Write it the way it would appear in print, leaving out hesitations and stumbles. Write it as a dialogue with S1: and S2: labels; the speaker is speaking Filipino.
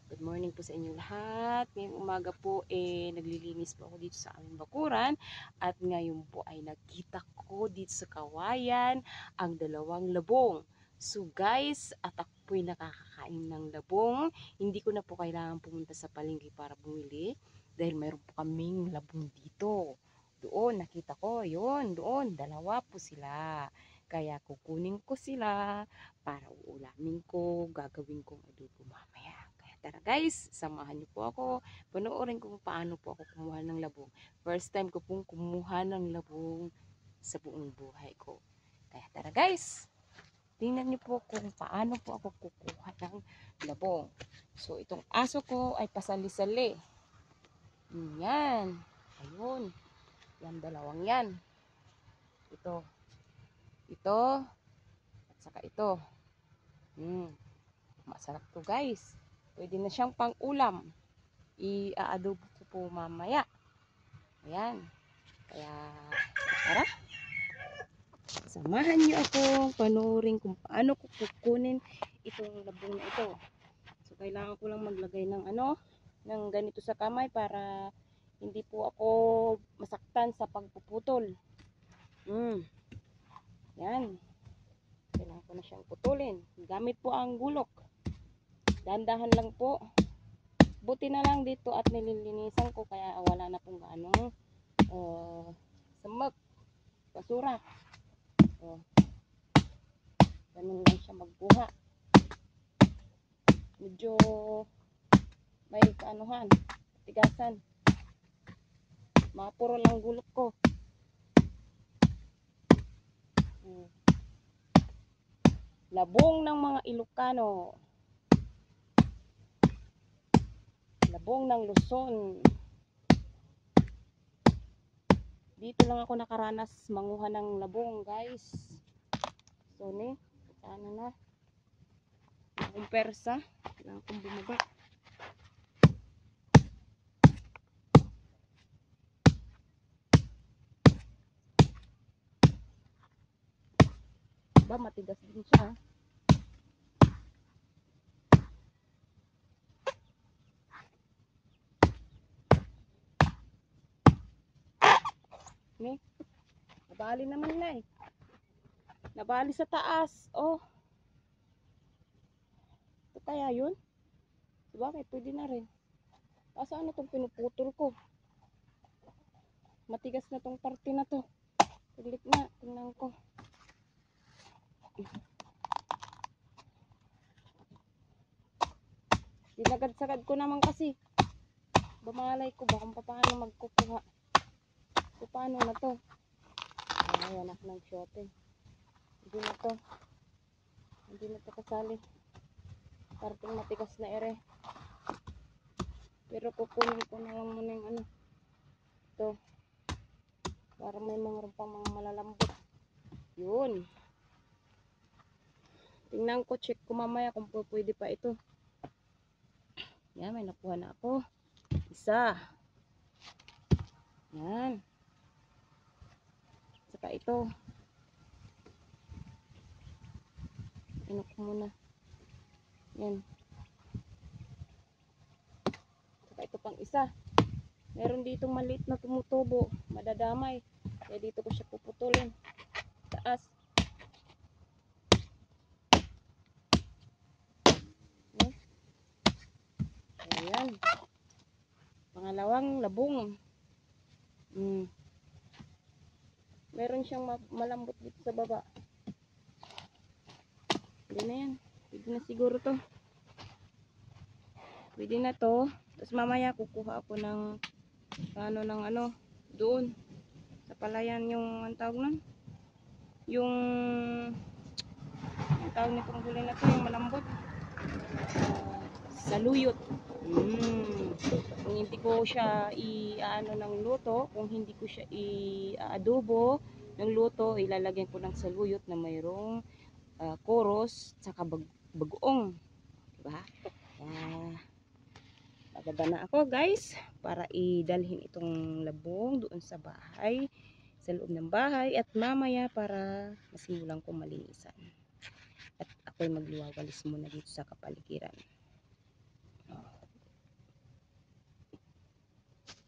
S1: Good morning po sa inyong lahat. Ngayong umaga po naglilinis po ako dito sa aming bakuran at ngayon po ay nakita ko dito sa kawayan ang dalawang labong. So guys, at ako po'y nakakakain ng labong. Hindi ko na po kailangan pumunta sa palengke para bumili dahil mayroon po kaming labong dito. Doon, nakita ko, yun, doon, dalawa po sila. Kaya kukunin ko sila para uulamin ko, gagawin kong adobo mamaya. Tara guys, samahan niyo po ako. Panoorin kung paano po ako kumuha ng labong. First time ko pong kumuha ng labong sa buong buhay ko. Kaya tara guys, tingnan niyo po kung paano po ako kukuha ng labong. So itong aso ko ay pasali-sali. Yan. Ayun. Yan, dalawang yan. Ito. Ito. At saka ito. Masarap to guys. Pwede na siyang pang-ulam. I-adobo ko po mamaya. Ayan. Kaya, tara. Samahan niyo ako panoorin kung paano ko kukunin itong labong na ito. So, kailangan ko lang maglagay ng ng ganito sa kamay para hindi po ako masaktan sa pagpuputol. Yan. Kailangan ko na siyang putulin. Gamit po ang gulok. Dahan-dahan lang po. Buti na lang dito at nililinisan ko kaya wala na pong gaano samak, basura. Ganun lang siya magbuha. Medyo may kaanuhan, tigasan. Mapuro lang gulok ko. Labong ng mga Ilocano. Labong ng Luzon. Dito lang ako nakaranas manguha ng labong guys. So ni, ano na. Akong persa. Kailangan kong bumaba. Ba, matigas din siya. Ni, nabali naman na eh. Nabali sa taas. Oh. Ito kaya yun? Bakit? Pwede na rin. Saan na itong pinuputol ko? Matigas na itong parte na to. Saglit na. Tingnan ko. Dinagad-sagad ko naman kasi. Bumalay ko ba kung paano magkukuha. So, paano na to? Ay, anak ng shote. Hindi na to. Hindi na to kasali. Parang matigas na ere. Pero kukunin ko na lang muna yung ito. Para may mga pang mga malalambot. Yun. Tingnan ko, check ko mamaya kung pwede pa ito. Yan, may nakuha na ako. Isa. Yan. Saka ito. Ano ko muna. Yan. Saka ito pang isa. Meron ditong maliit na tumutubo. Madadamay. Kaya dito ko siya puputulin. Taas. Ayan. Pangalawang labong. Meron siyang malambot dito sa baba. Pwede na yan. Pwede na siguro to. Pwede na to. Tapos mamaya kukuha ako ng doon. Sa palayan yung ang tawag nun. Yung tawag nitong huli na to. Yung malambot. Saluyot. Kung hindi ko siya ng luto, kung hindi ko siya i-adobo ng luto, ilalagyan ko ng saluyot na mayroong koros saka bagoong, diba? Bababa na ako guys para idalhin itong labong doon sa bahay, sa loob ng bahay, at mamaya para masimulan ko malinisan at ako'y magliwawalis muna dito sa kapaligiran.